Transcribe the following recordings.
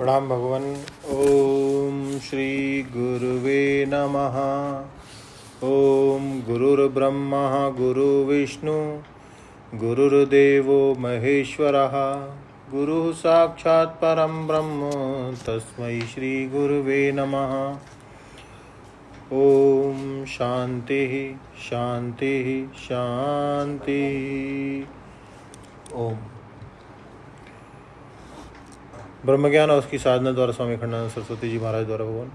प्रणाम भगवान। ओम श्री गुरुवे नमः। ओम गुरुर्ब्रह्मा गुरुर्विष्णु गुरुर्देवो महेश्वरः गुरुः साक्षात् परं ब्रह्म तस्मै श्री गुरुवे नमः। ओम शांति शांति शांति। ओम ब्रह्मज्ञान और उसकी साधना द्वारा स्वामी खंडानंद सरस्वती जी महाराज द्वारा भगवान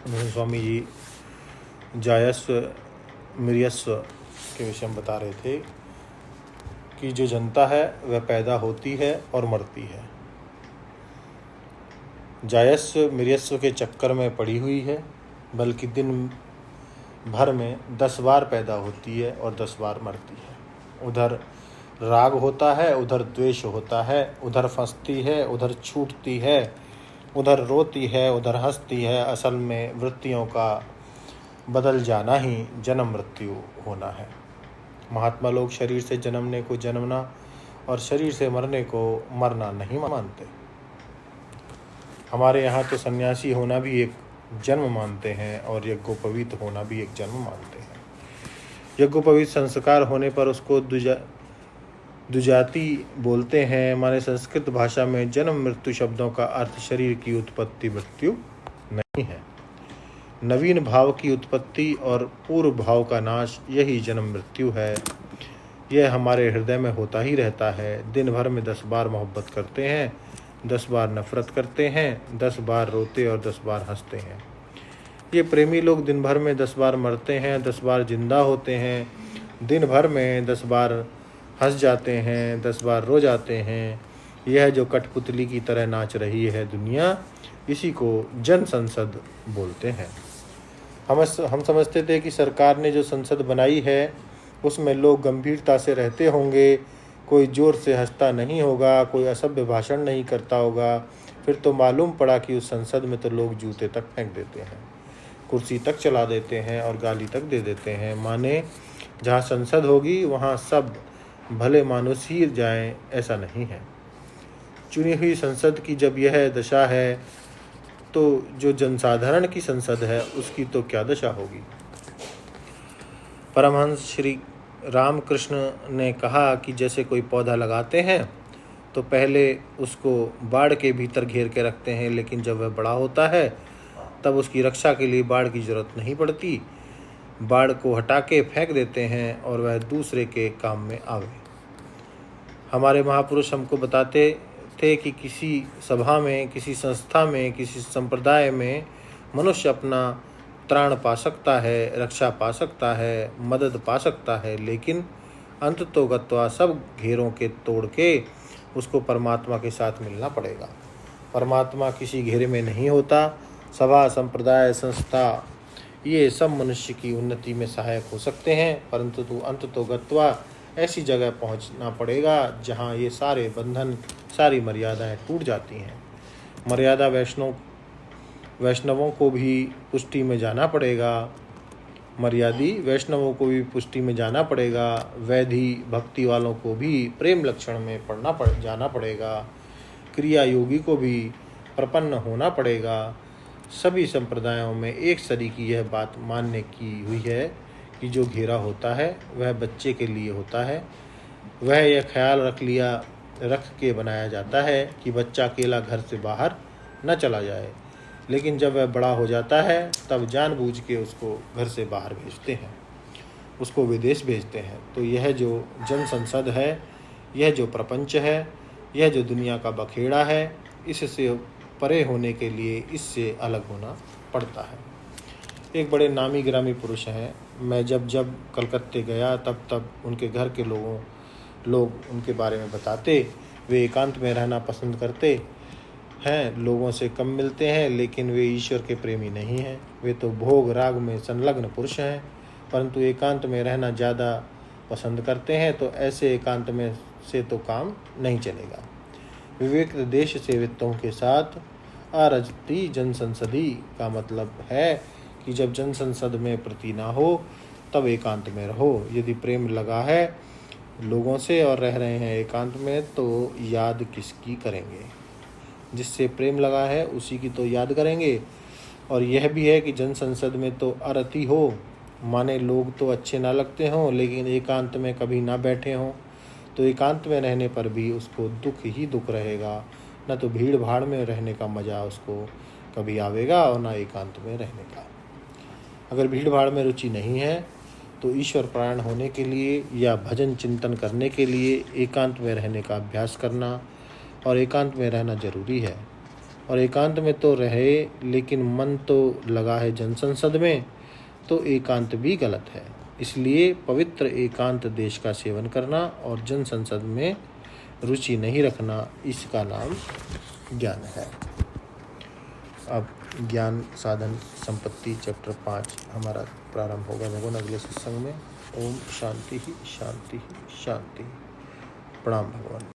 उन्होंने स्वामी जी जायस्व मिर्यस्व के विषय में बता रहे थे कि जो जनता है वह पैदा होती है और मरती है, जायस्व मिर्यस्व के चक्कर में पड़ी हुई है, बल्कि दिन भर में 10 बार पैदा होती है और 10 बार मरती है। उधर राग होता है, उधर द्वेष होता है, उधर फंसती है, उधर छूटती है, उधर रोती है, उधर हंसती है। असल में वृत्तियों का बदल जाना ही जन्म मृत्यु होना है। महात्मा लोग शरीर से जन्मने को जन्मना और शरीर से मरने को मरना नहीं मानते। हमारे यहाँ तो सन्यासी होना भी एक जन्म मानते हैं और यज्ञोपवीत होना भी एक जन्म मानते हैं। यज्ञोपवीत संस्कार होने पर उसको दुजाति बोलते हैं। माने संस्कृत भाषा में जन्म मृत्यु शब्दों का अर्थ शरीर की उत्पत्ति मृत्यु नहीं है। नवीन भाव की उत्पत्ति और पूर्व भाव का नाश यही जन्म मृत्यु है। यह हमारे हृदय में होता ही रहता है। दिन भर में 10 बार मोहब्बत करते हैं, 10 बार नफरत करते हैं, 10 बार रोते और 10 बार हंसते हैं। ये प्रेमी लोग दिन भर में 10 बार मरते हैं, 10 बार जिंदा होते हैं, दिन भर में 10 बार हंस जाते हैं, 10 बार रो जाते हैं। यह जो कठपुतली की तरह नाच रही है दुनिया, इसी को जन संसद बोलते हैं। हम समझते थे कि सरकार ने जो संसद बनाई है उसमें लोग गंभीरता से रहते होंगे, कोई जोर से हंसता नहीं होगा, कोई असभ्य भाषण नहीं करता होगा। फिर तो मालूम पड़ा कि उस संसद में तो लोग जूते तक फेंक देते हैं, कुर्सी तक चला देते हैं और गाली तक दे देते हैं। माने जहाँ संसद होगी वहाँ सब भले मानुष ही जाएं, ऐसा नहीं है। चुनी हुई संसद की जब यह दशा है तो जो जनसाधारण की संसद है उसकी तो क्या दशा होगी। परमहंस श्री रामकृष्ण ने कहा कि जैसे कोई पौधा लगाते हैं तो पहले उसको बाड़ के भीतर घेर के रखते हैं, लेकिन जब वह बड़ा होता है तब उसकी रक्षा के लिए बाड़ की जरूरत नहीं पड़ती। बाड़ को हटा के फेंक देते हैं और वह दूसरे के काम में आवे। हमारे महापुरुष हमको बताते थे कि किसी सभा में, किसी संस्था में, किसी संप्रदाय में मनुष्य अपना त्राण पा सकता है, रक्षा पा सकता है, मदद पा सकता है, लेकिन अंततोगत्वा सब घेरों के तोड़ के उसको परमात्मा के साथ मिलना पड़ेगा। परमात्मा किसी घेरे में नहीं होता। सभा, संप्रदाय, संस्था ये सब मनुष्य की उन्नति में सहायक हो सकते हैं, परंतु अंततोगत्वा ऐसी जगह पहुंचना पड़ेगा जहां ये सारे बंधन, सारी मर्यादाएं टूट जाती हैं। मर्यादा वैष्णवों को भी पुष्टि में जाना पड़ेगा, मर्यादी वैष्णवों को भी पुष्टि में जाना पड़ेगा। वैधि भक्ति वालों को भी प्रेम लक्षण में जाना पड़ेगा। क्रिया योगी को भी प्रपन्न होना पड़ेगा। सभी संप्रदायों में एक सरी की यह बात मानने की हुई है कि जो घेरा होता है वह बच्चे के लिए होता है। वह यह ख्याल रख के बनाया जाता है कि बच्चा अकेला घर से बाहर न चला जाए, लेकिन जब वह बड़ा हो जाता है तब जानबूझ के उसको घर से बाहर भेजते हैं, उसको विदेश भेजते हैं। तो यह जो जन संसद है, यह जो प्रपंच है, यह जो दुनिया का बखेड़ा है, इससे परे होने के लिए इससे अलग होना पड़ता है। एक बड़े नामी गिरामी पुरुष हैं। मैं जब कलकत्ते गया तब उनके घर के लोग उनके बारे में बताते। वे एकांत में रहना पसंद करते हैं, लोगों से कम मिलते हैं, लेकिन वे ईश्वर के प्रेमी नहीं हैं। वे तो भोग राग में संलग्न पुरुष हैं, परंतु एकांत में रहना ज़्यादा पसंद करते हैं। तो ऐसे एकांत में से तो काम नहीं चलेगा। विवेक देश सेवितों के साथ अरजती जनसंसदी का मतलब है कि जब जनसंसद में प्रति ना हो तब एकांत में रहो। यदि प्रेम लगा है लोगों से और रह रहे हैं एकांत में, तो याद किसकी करेंगे। जिससे प्रेम लगा है उसी की तो याद करेंगे। और यह भी है कि जन संसद में तो अरति हो, माने लोग तो अच्छे ना लगते हों लेकिन एकांत में कभी ना बैठे हों, तो एकांत में रहने पर भी उसको दुख ही दुख रहेगा। न तो भीड़ भाड़ में रहने का मज़ा उसको कभी आवेगा और ना एकांत में रहने का। अगर भीड़ भाड़ में रुचि नहीं है तो ईश्वर प्राण होने के लिए या भजन चिंतन करने के लिए एकांत में रहने का अभ्यास करना और एकांत में रहना जरूरी है। और एकांत में तो रहे लेकिन मन तो लगा है जन संसद में, तो एकांत भी गलत है। इसलिए पवित्र एकांत देश का सेवन करना और जन संसद में रुचि नहीं रखना, इसका नाम ज्ञान है। अब ज्ञान साधन संपत्ति चैप्टर 5 हमारा प्रारंभ होगा भगवान अगले सत्संग में। ओम शांति ही शांति ही शांति। प्रणाम भगवान।